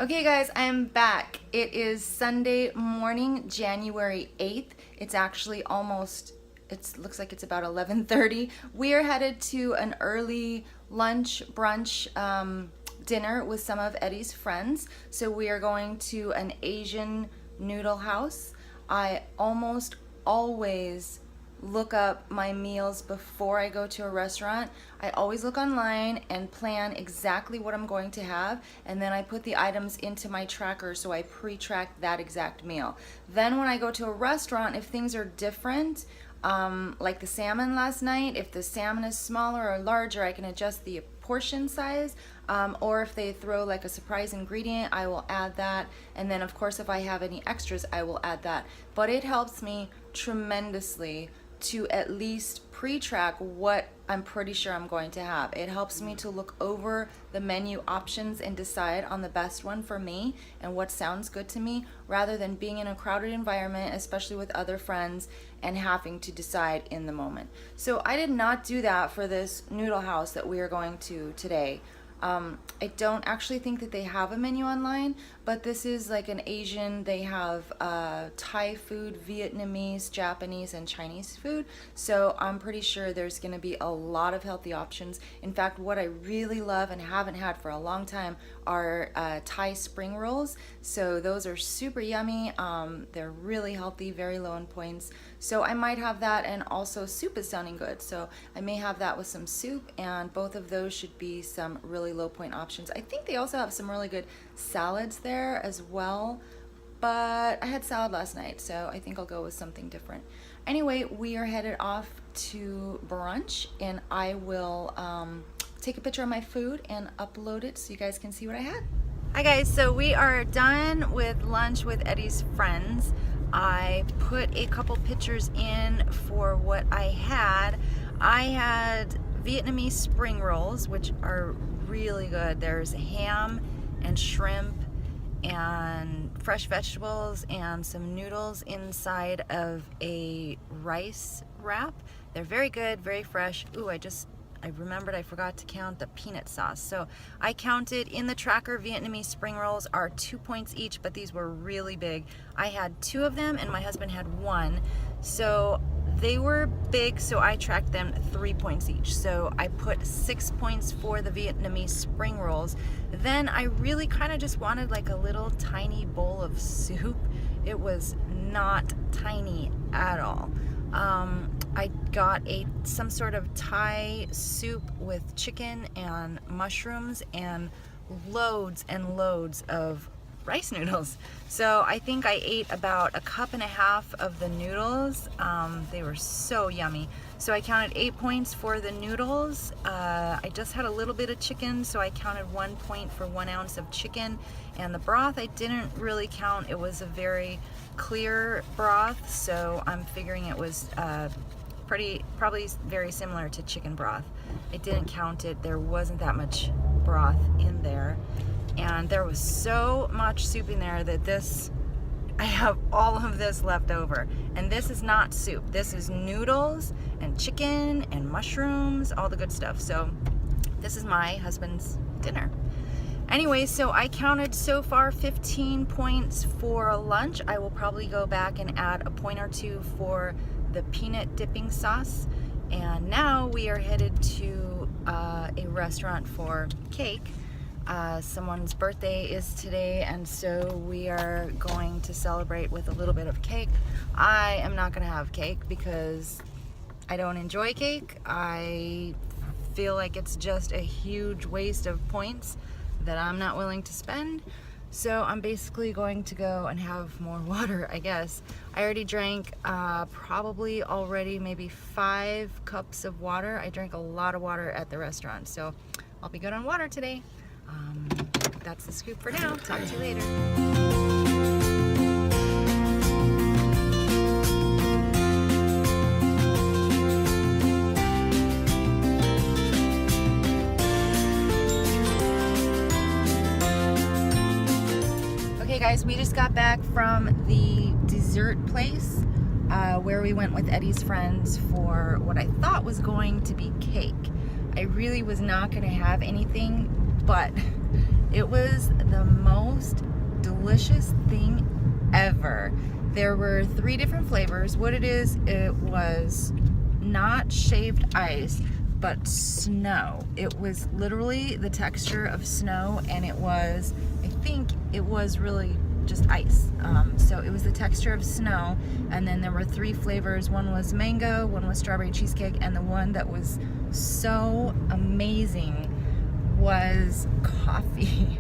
Okay guys, I'm back. It is Sunday morning, January 8th. It's actually looks like it's about 11:30. We are headed to an early lunch, brunch, dinner with some of Eddie's friends. So we are going to an Asian noodle house. I almost always look up my meals before I go to a restaurant. I always look online and plan exactly what I'm going to have, and then I put the items into my tracker so I pre-track that exact meal. Then when I go to a restaurant, if things are different, like the salmon last night, if the salmon is smaller or larger, I can adjust the portion size, or if they throw like a surprise ingredient, I will add that. And then of course if I have any extras, I will add that. But it helps me tremendously to at least pre-track what I'm pretty sure I'm going to have. It helps me to look over the menu options and decide on the best one for me and what sounds good to me, rather than being in a crowded environment, especially with other friends, and having to decide in the moment. So I did not do that for this noodle house that we are going to today. I don't actually think that they have a menu online, but this is like an Asian, they have Thai food, Vietnamese, Japanese, and Chinese food. So I'm pretty sure there's gonna be a lot of healthy options. In fact, what I really love and haven't had for a long time are Thai spring rolls. So those are super yummy. They're really healthy, very low in points. So I might have that, and also soup is sounding good. So I may have that with some soup, and both of those should be some really low point options. I think they also have some really good salads there as well, but I had salad last night, so I think I'll go with something different. Anyway, we are headed off to brunch, and I will take a picture of my food and upload it so you guys can see what I had. Hi guys, so we are done with lunch with Eddie's friends. I put a couple pictures in for what I had. I had Vietnamese spring rolls, which are really good. There's ham and shrimp and fresh vegetables and some noodles inside of a rice wrap. They're very good, very fresh. Ooh, I remembered I forgot to count the peanut sauce. So I counted in the tracker. Vietnamese spring rolls are 2 points each, but these were really big. I had 2 of them and my husband had 1. So they were big, so I tracked them 3 points each. So I put 6 points for the Vietnamese spring rolls. Then I really kind of just wanted like a little tiny bowl of soup. It was not tiny at all. I got some sort of Thai soup with chicken and mushrooms and loads of rice noodles. So I think I ate about 1.5 cups of the noodles. They were so yummy. So I counted 8 points for the noodles. I just had a little bit of chicken, so I counted 1 point for 1 ounce of chicken. And the broth I didn't really count. It was a very clear broth, so I'm figuring it was probably very similar to chicken broth. I didn't count it. There wasn't that much broth in there. And there was so much soup in there that I have all of this left over. And this is not soup. This is noodles and chicken and mushrooms, all the good stuff. So this is my husband's dinner. Anyway, so I counted so far 15 points for lunch. I will probably go back and add a point or 2 for the peanut dipping sauce. And now we are headed to a restaurant for cake. Someone's birthday is today, and so we are going to celebrate with a little bit of cake. I am not going to have cake because I don't enjoy cake. I feel like it's just a huge waste of points that I'm not willing to spend. So I'm basically going to go and have more water, I guess. I already drank probably already maybe 5 cups of water. I drank a lot of water at the restaurant, so I'll be good on water today. That's the scoop for now. Talk to you later. Okay guys, we just got back from the dessert place where we went with Eddie's friends for what I thought was going to be cake. I really was not going to have anything but It was the most delicious thing ever. There were 3 different flavors. What it is, it was not shaved ice, but snow. It was literally the texture of snow, and it was, I think it was really just ice. So it was the texture of snow, and then there were 3 flavors. One was mango, one was strawberry cheesecake, and the one that was so amazing was coffee.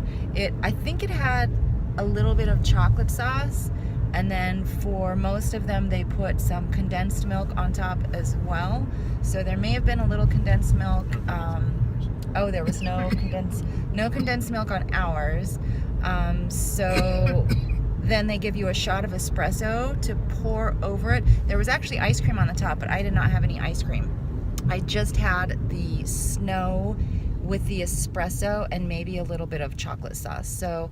I think it had a little bit of chocolate sauce, and then for most of them they put some condensed milk on top as well. So there may have been a little condensed milk. Oh, there was no condensed milk on ours. So then they give you a shot of espresso to pour over it. There was actually ice cream on the top, but I did not have any ice cream. I just had the snow with the espresso and maybe a little bit of chocolate sauce. So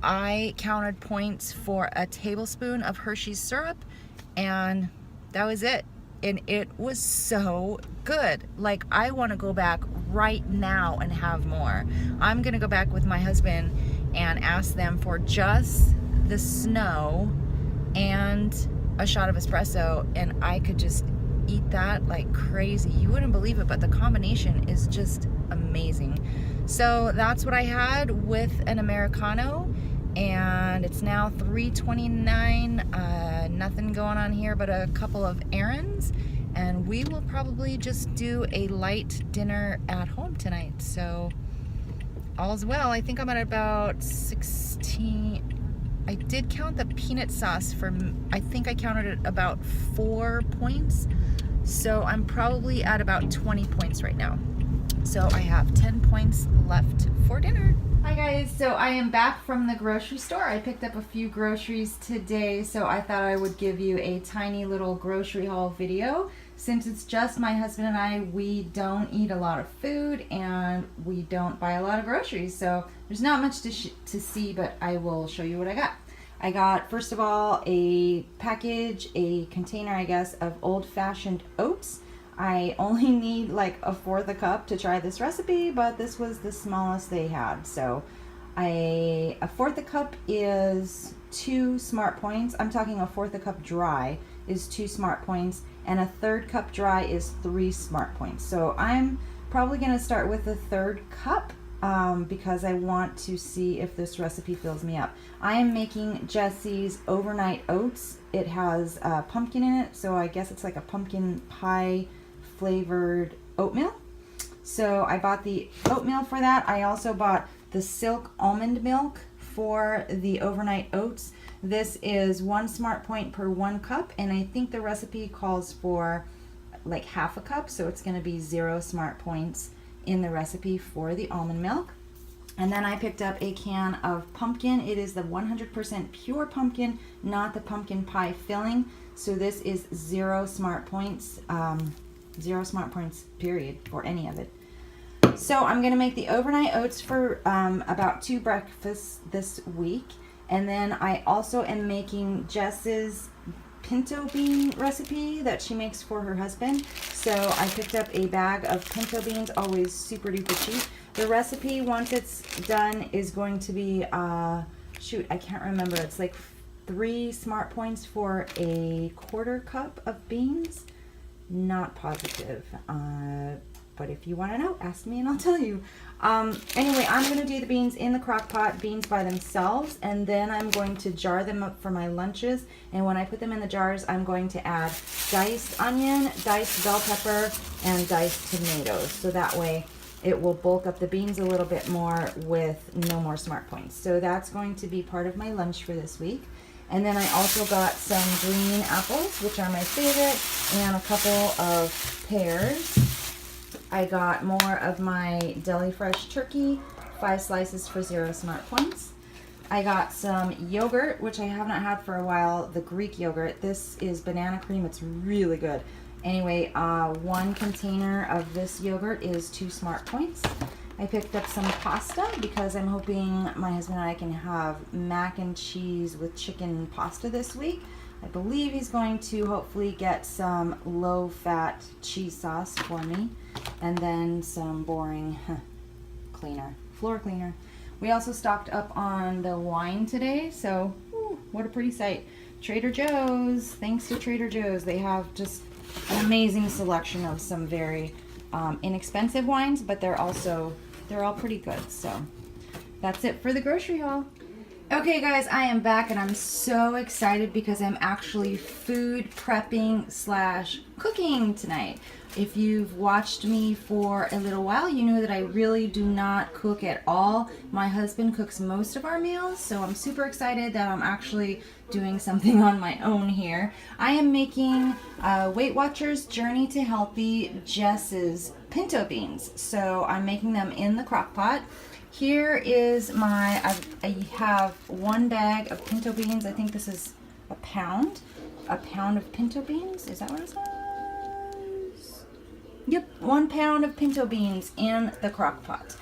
I counted points for a tablespoon of Hershey's syrup, and that was it. And it was so good. Like, I want to go back right now and have more. I'm gonna go back with my husband and ask them for just the snow and a shot of espresso, and I could just eat that like crazy. You wouldn't believe it, but the combination is just amazing. So that's what I had with an Americano, and it's now 3:29. Nothing going on here but a couple of errands, and we will probably just do a light dinner at home tonight. So all's well. I think I'm at about 16. I did count the peanut sauce for, I think I counted it about 4 points. So I'm probably at about 20 points right now. So I have 10 points left for dinner. Hi guys, so I am back from the grocery store. I picked up a few groceries today, so I thought I would give you a tiny little grocery haul video. Since it's just my husband and I, we don't eat a lot of food and we don't buy a lot of groceries, so there's not much to see, but I will show you what I got. I got, first of all, a container, I guess, of old-fashioned oats. I only need like a 1/4 a cup to try this recipe, but this was the smallest they had. So a 1/4 a cup is 2 smart points. I'm talking a 1/4 a cup dry is 2 smart points, and a 1/3 cup dry is 3 smart points. So I'm probably gonna start with the 1/3 cup because I want to see if this recipe fills me up. I am making Jesse's overnight oats. It has pumpkin in it, so I guess it's like a pumpkin pie flavored oatmeal. So I bought the oatmeal for that. I also bought the silk almond milk for the overnight oats. This is 1 smart point per 1 cup, and I think the recipe calls for like 1/2 a cup, so it's going to be 0 smart points in the recipe for the almond milk. And then I picked up a can of pumpkin. It is the 100% pure pumpkin, not the pumpkin pie filling. So this is 0 smart points, 0 smart points period for any of it. So I'm going to make the overnight oats for about 2 breakfasts this week. And then I also am making Jess's pinto bean recipe that she makes for her husband. So I picked up a bag of pinto beans, always super duper cheap. The recipe, once it's done, is going to be, shoot, I can't remember. It's like 3 smart points for a 1/4 cup of beans. Not positive. But if you want to know, ask me and I'll tell you. Anyway, I'm going to do the beans in the crock pot, beans by themselves, and then I'm going to jar them up for my lunches. And when I put them in the jars, I'm going to add diced onion, diced bell pepper, and diced tomatoes. So that way it will bulk up the beans a little bit more with no more smart points. So that's going to be part of my lunch for this week. And then I also got some green apples, which are my favorite, and a couple of pears. I got more of my Deli Fresh turkey, 5 slices for 0 smart points. I got some yogurt, which I have not had for a while, the Greek yogurt. This is banana cream. It's really good. Anyway, 1 container of this yogurt is 2 smart points. I picked up some pasta because I'm hoping my husband and I can have mac and cheese with chicken pasta this week. I believe he's going to hopefully get some low-fat cheese sauce for me, and then some boring floor cleaner. We also stocked up on the wine today, so what a pretty sight. Trader Joe's, thanks to Trader Joe's, they have just an amazing selection of some very inexpensive wines, but they're all pretty good. So that's it for the grocery haul. Okay guys, I am back and I'm so excited because I'm actually food prepping / cooking tonight. If you've watched me for a little while, you know that I really do not cook at all. My husband cooks most of our meals, so I'm super excited that I'm actually doing something on my own here. I am making Weight Watchers Journey to Healthy Jess's pinto beans. So I'm making them in the crock pot. Here is I have 1 bag of pinto beans. I think this is a pound of pinto beans. Is that what it says? Yep, 1 pound of pinto beans in the crock pot.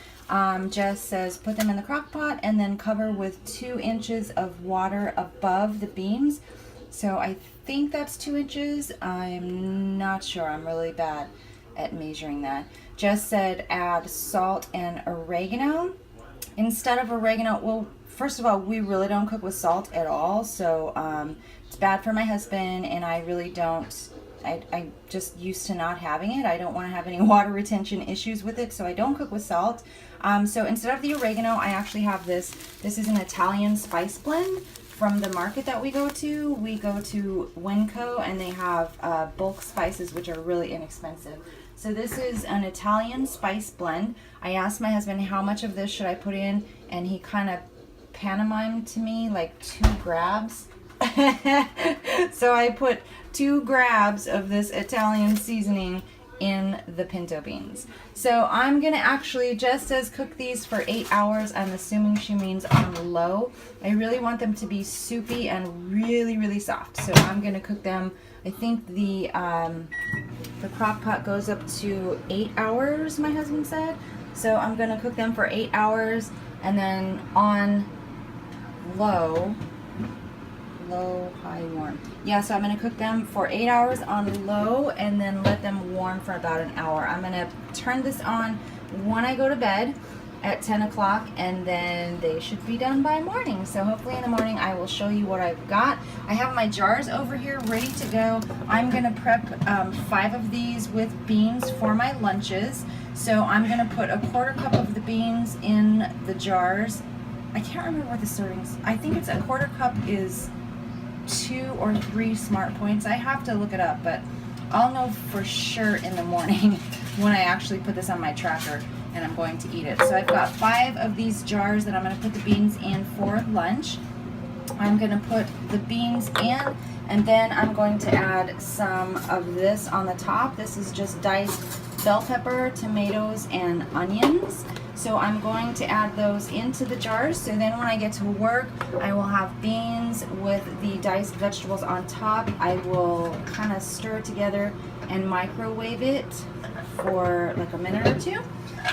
Jess says put them in the crock pot and then cover with 2 inches of water above the beans. So I think that's 2 inches. I'm not sure. I'm really bad at measuring that. Jess said add salt and oregano instead of oregano. Well, first of all, we really don't cook with salt at all, so it's bad for my husband, and I really don't. I just used to not having it. I don't want to have any water retention issues with it, so I don't cook with salt. So instead of the oregano, I actually have this. This is an Italian spice blend from the market that we go to. We go to Winco, and they have bulk spices, which are really inexpensive. So this is an Italian spice blend. I asked my husband how much of this should I put in, and he kind of pantomimed to me like 2 grabs. So I put 2 grabs of this Italian seasoning in the pinto beans. So I'm gonna actually, Jess says cook these for 8 hours. I'm assuming she means on low. I really want them to be soupy and really, really soft. So I'm gonna cook them. I think the crock pot goes up to 8 hours, my husband said. So I'm gonna cook them for 8 hours and then on low, high, warm. Yeah, so I'm gonna cook them for 8 hours on low and then let them warm for about an hour. I'm gonna turn this on when I go to bed at 10 o'clock, and then they should be done by morning. So hopefully in the morning I will show you what I've got. I have my jars over here ready to go. I'm gonna prep 5 of these with beans for my lunches. So I'm gonna put a 1/4 cup of the beans in the jars. I can't remember what the servings, I think it's a 1/4 cup is 2 or 3 Smart Points. I have to look it up, but I'll know for sure in the morning when I actually put this on my tracker and I'm going to eat it. So I've got 5 of these jars that I'm going to put the beans in for lunch. I'm going to put the beans in, and then I'm going to add some of this on the top. This is just diced bell pepper, tomatoes, and onions. So I'm going to add those into the jars. So then when I get to work, I will have beans with the diced vegetables on top. I will kind of stir it together and microwave it for like a minute or 2.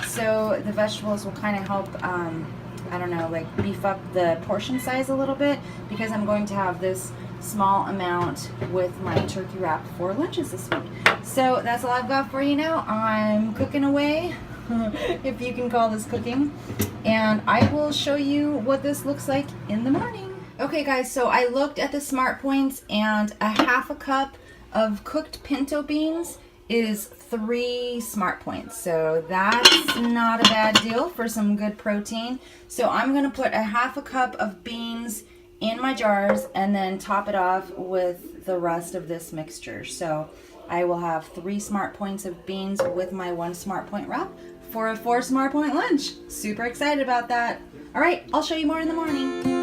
So the vegetables will kind of help, I don't know, like beef up the portion size a little bit, because I'm going to have this small amount with my turkey wrap for lunches this week. So that's all I've got for you now. I'm cooking away, if you can call this cooking, and I will show you what this looks like in the morning. Okay guys, so I looked at the Smart Points, and a 1/2 cup of cooked pinto beans is 3 Smart Points. So that's not a bad deal for some good protein. So I'm gonna put a 1/2 cup of beans in my jars and then top it off with the rest of this mixture. So I will have 3 Smart Points of beans with my 1 Smart Point wrap for a 4 Smart Point lunch. Super excited about that. All right, I'll show you more in the morning.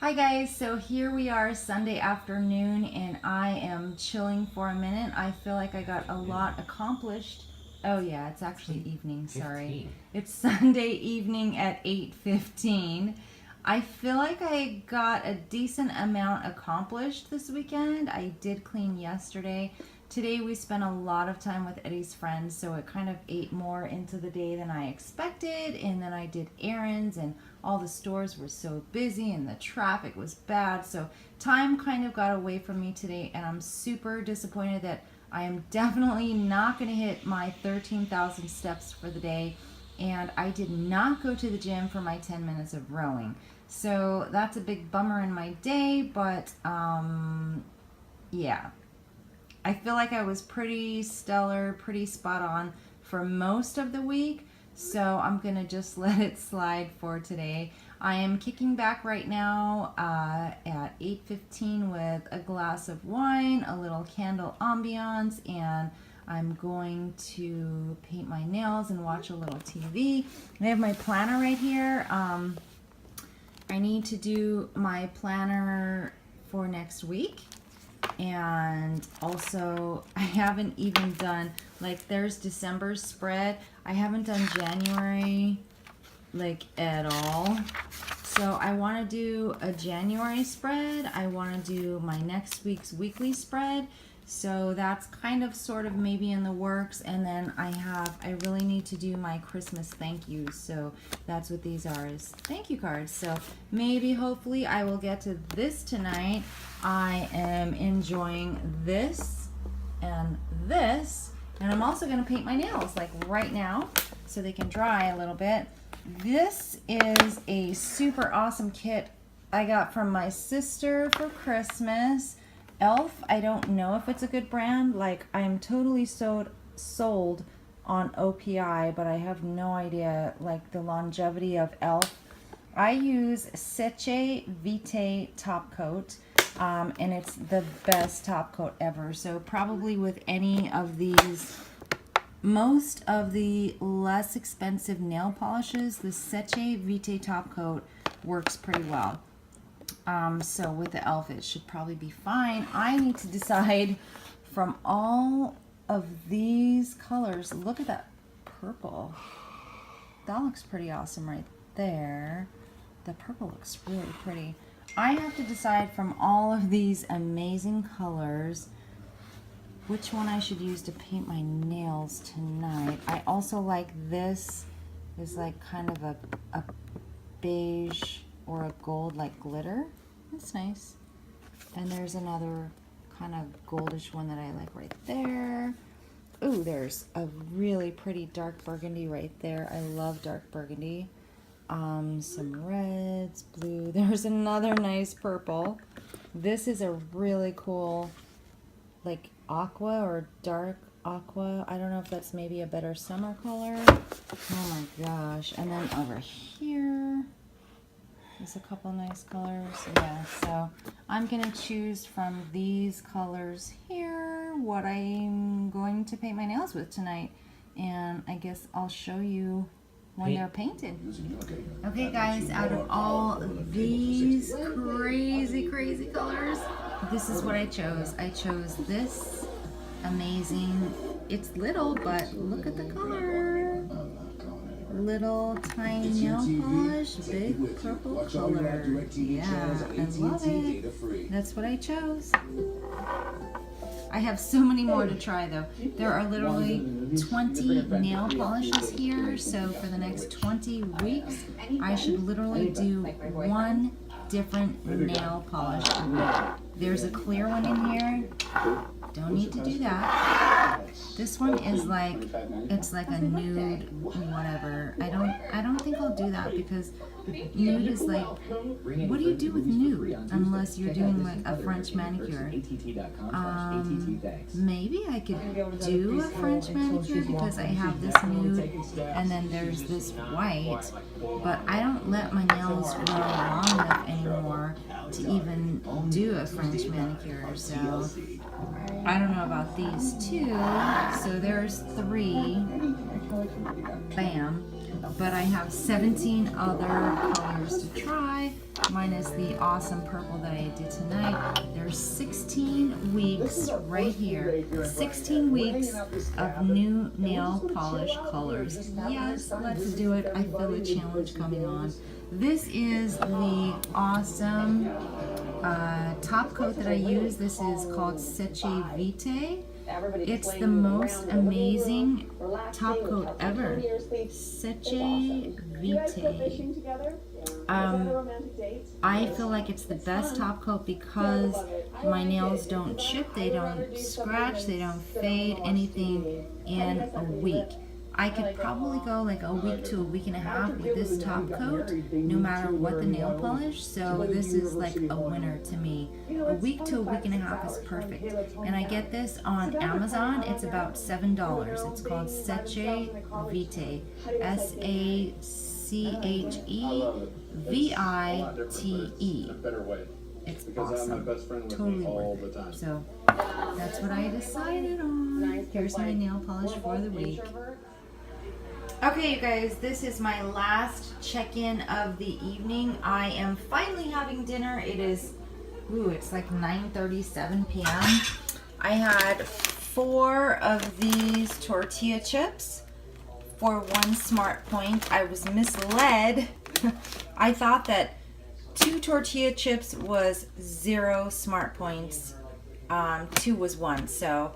Hi guys, so here we are Sunday afternoon, and I am chilling for a minute. I feel like I got a lot accomplished Oh yeah, it's actually evening, sorry. It's Sunday evening at 8:15. I feel like I got a decent amount accomplished this weekend. I did clean yesterday. Today we spent a lot of time with Eddie's friends, so it kind of ate more into the day than I expected. And then I did errands, and all the stores were so busy and the traffic was bad. So time kind of got away from me today, and I'm super disappointed that I am definitely not going to hit my 13,000 steps for the day. And I did not go to the gym for my 10 minutes of rowing. So that's a big bummer in my day, but yeah. I feel like I was pretty stellar, pretty spot on for most of the week, so I'm going to just let it slide for today. I am kicking back right now at 8:15 with a glass of wine, a little candle ambiance, and I'm going to paint my nails and watch a little TV. I have my planner right here. I need to do my planner for next week. And also, I haven't even done, like, there's December's spread. I haven't done January, like, at all. So I want to do a January spread. I want to do my next week's weekly spread. So that's kind of sort of maybe in the works. And then I really need to do my Christmas thank yous. So that's what these are, is thank you cards. So maybe, hopefully, I will get to this tonight. I am enjoying this. And I'm also going to paint my nails, like, right now, so they can dry a little bit. This is a super awesome kit I got from my sister for Christmas. Elf, I don't know if it's a good brand. Like, I'm totally sold on OPI, but I have no idea, like, the longevity of Elf. I use Seche Vitae top coat, and it's the best top coat ever. So probably with any of these, most of the less expensive nail polishes, the Seche Vitae top coat works pretty well. So with the Elf, it should probably be fine. I need to decide from all of these colors. Look at that purple. That looks pretty awesome right there. The purple looks really pretty. I have to decide from all of these amazing colors which one I should use to paint my nails tonight. I also like this. Is like kind of a beige or a gold, like glitter. That's nice. And there's another kind of goldish one that I like right there. Ooh, there's a really pretty dark burgundy right there. I love dark burgundy. Some reds, blue. There's another nice purple. This is a really cool, like, aqua or dark aqua. I don't know if that's maybe a better summer color. Oh my gosh. And then over here, there's a couple nice colors. Yeah, so I'm going to choose from these colors here what I'm going to paint my nails with tonight. And I guess I'll show you when they're painted. Okay guys, out of all these crazy colors, this is what I chose. I chose this amazing, it's little, but look at the color. Little tiny nail polish, big purple color. Yeah, I love it. That's what I chose. I have so many more to try though. There are literally 20 nail polishes here, so for the next 20 weeks, I should literally do one different nail polish a week. There's a clear one in here. Don't need to do that. This one is like, it's like a nude whatever. I don't think I'll do that because nude is like, what do you do with nude unless you're doing like a French manicure? Maybe I could do a French manicure because I have this nude and then there's this white, but I don't let my nails grow long enough anymore to even do a French manicure, so I don't know about these two. So there's 3. Bam. but I have 17 other colors to try, minus the awesome purple that I did tonight. There's 16 weeks right here, 16 weeks of new nail polish colors. Yes, let's do it. I feel a challenge coming on. This is the awesome top coat that I use. This is called Seche Vite. It's the most amazing top coat ever. Seche Vite. I feel like it's the best top coat because my nails don't chip, they don't scratch, they don't fade, anything in a week. I could probably go like a week to a week and a half with this top coat, no matter what the nail polish, so this is like a winner to me. A week to a week and a half is perfect. And I get this on Amazon, it's about $7. It's called Seche Vite, SACHEVITE. It's awesome, totally worth it. So that's what I decided on. Here's my nail polish for the week. Okay, you guys, this is my last check-in of the evening. I am finally having dinner. It is, it's like 9:37 p.m. I had 4 of these tortilla chips for 1 smart point. I was misled. I thought that 2 tortilla chips was 0 smart points. 2 was 1, so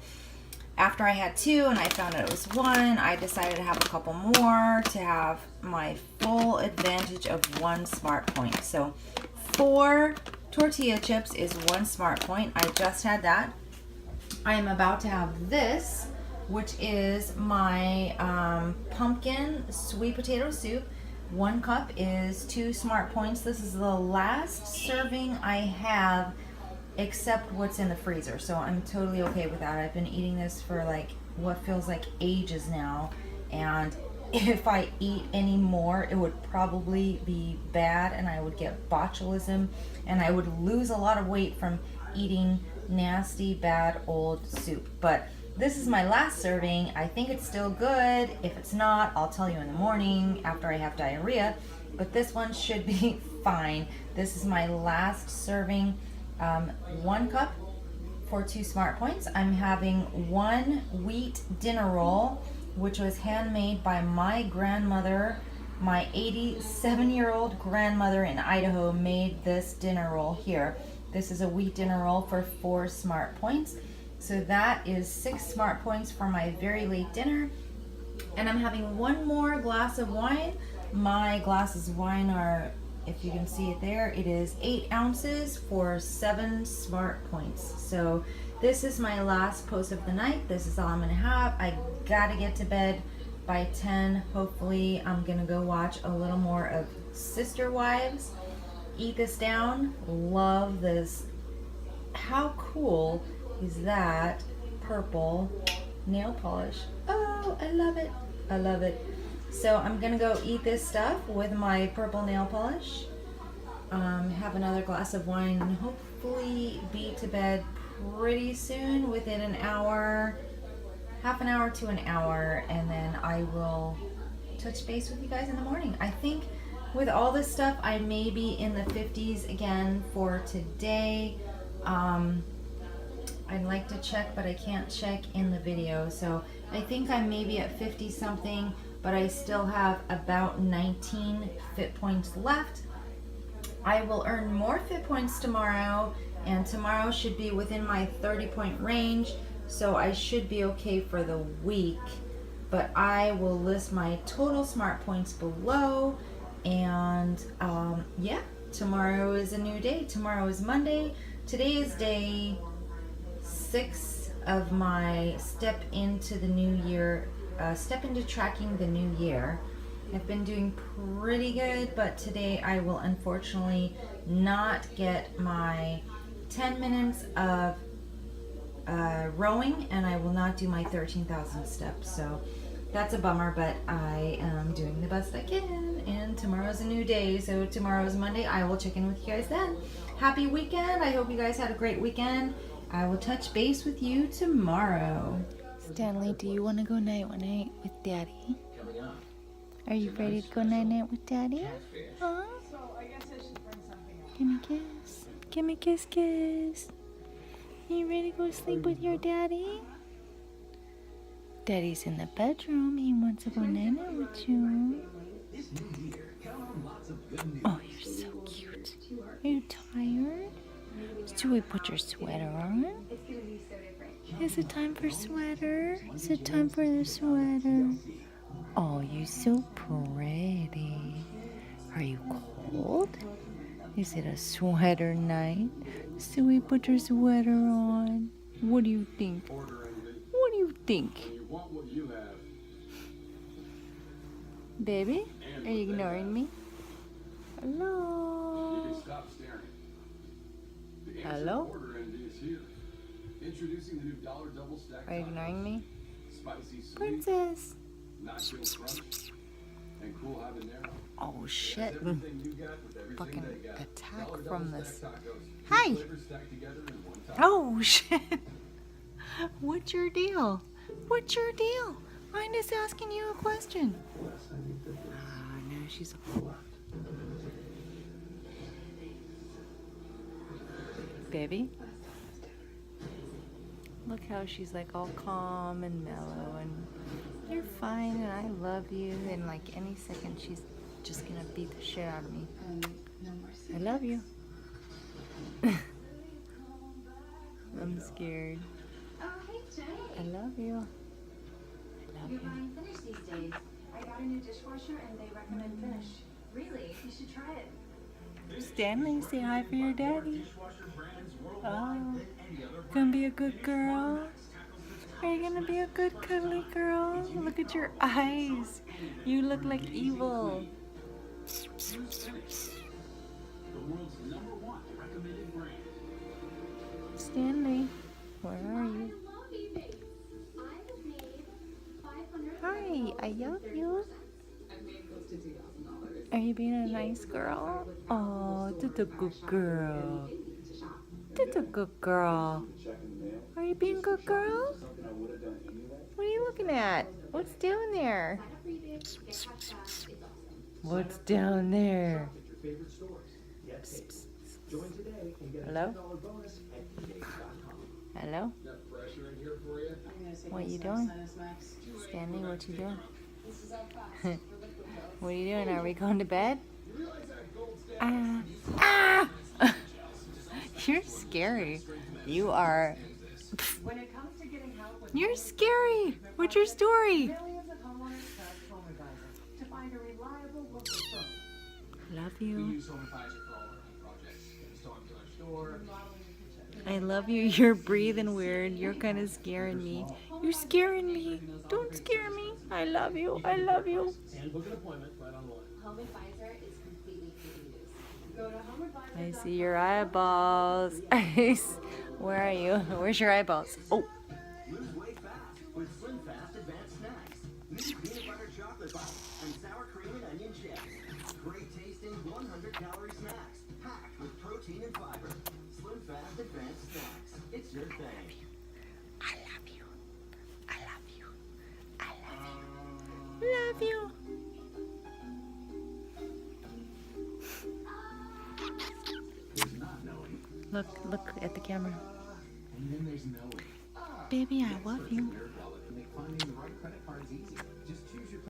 after I had 2 and I found out it was 1, I decided to have a couple more to have my full advantage of 1 smart point. So 4 tortilla chips is 1 smart point. I just had that. I am about to have this, which is my pumpkin sweet potato soup. 1 cup is 2 smart points. This is the last serving I have except what's in the freezer, so I'm totally okay with that. I've been eating this for like what feels like ages now, and if I eat any more it would probably be bad and I would get botulism and I would lose a lot of weight from eating nasty bad old soup. But this is my last serving. I think it's still good. If it's not, I'll tell you in the morning after I have diarrhea, but this one should be fine. This is my last serving. 1 cup for 2 smart points. I'm having 1 wheat dinner roll, which was handmade by my grandmother. My 87-year-old grandmother in Idaho made this dinner roll here. This is a wheat dinner roll for 4 smart points. So that is 6 smart points for my very late dinner. And I'm having 1 more glass of wine. My glasses of wine are, if you can see it there, it is 8 ounces for 7 smart points. So this is my last post of the night. This is all I'm gonna have. I gotta get to bed by 10. Hopefully I'm gonna go watch a little more of Sister Wives. Eat this down. Love this. How cool is that purple nail polish? Oh, I love it. I love it. So I'm gonna go eat this stuff with my purple nail polish, have another glass of wine, and hopefully be to bed pretty soon, within an hour, half an hour to an hour, and then I will touch base with you guys in the morning. I think with all this stuff, I may be in the 50s again for today. I'd like to check, but I can't check in the video, so I think I may be at 50 something, but I still have about 19 fit points left. I will earn more fit points tomorrow, and tomorrow should be within my 30-point range, so I should be okay for the week. But I will list my total smart points below, and yeah, tomorrow is a new day. Tomorrow is Monday. Today is day 6 of my step into the new year. Step into tracking the new year. I've been doing pretty good, but today I will unfortunately not get my 10 minutes of rowing, and I will not do my 13,000 steps. So that's a bummer, but I am doing the best I can, and tomorrow's a new day. So tomorrow's Monday. I will check in with you guys then. Happy weekend. I hope you guys had a great weekend. I will touch base with you tomorrow. Stanley, do you want to go night-night with Daddy? Are you ready to go night-night with Daddy? Huh? Give me a kiss. Give me a kiss, kiss. You ready to go sleep with your daddy? Daddy's in the bedroom. He wants to go night-night with you. Oh, you're so cute. Are you tired? Should we put your sweater on? Is it time for sweater? Is it time for the sweater? Oh, you're so pretty. Are you cold? Is it a sweater night? So we put your sweater on. What do you think? What do you think? Baby, are you ignoring me? Hello? Hello? Are you ignoring me? Princess! Oh shit. Fucking attack from this. Hi! Oh shit. What's your deal? What's your deal? I'm just asking you a question. Ah, no, she's a... Baby? Look how she's like all calm and mellow and you're fine and I love you, and like any second she's just gonna beat the shit out of me. I love you. I'm scared. I love you. I love you. Finish these days. I got a new dishwasher and they recommend Finish. Really, you should try it. Stanley, say hi for your daddy. Oh, gonna be a good girl? Are you gonna be a good cuddly girl? Look at your eyes. You look like evil. Stanley, where are you? Hi, I love you. Are you being a nice girl? Oh, that's a good girl. That's a good girl. Are you being a good girl? What are you looking at? What's down there? What's down there? Psst, psst, psst. Hello? Hello? What you doing? Stanley, what you doing? What are you doing? Are we going to bed? Ah! You're scary. You are... You're scary. What's your story? Love you. I love you. You're breathing weird. You're kind of scaring me. You're scaring me. Don't scare me. I love you. I love you. I see your eyeballs. Where are you? Where's your eyeballs? Oh. Lose weight fast with Slim Fast Advanced Snacks. New peanut butter chocolate bar and sour cream and onion chips. Great tasting 100-calorie snacks packed with protein and fiber. Slim Fast Advanced Snacks. It's your thing. I love you. I love you. I love you. Love you. Look at the camera. And then there's knowing. Baby, I love you. Finding the right credit card is easy. Just choose your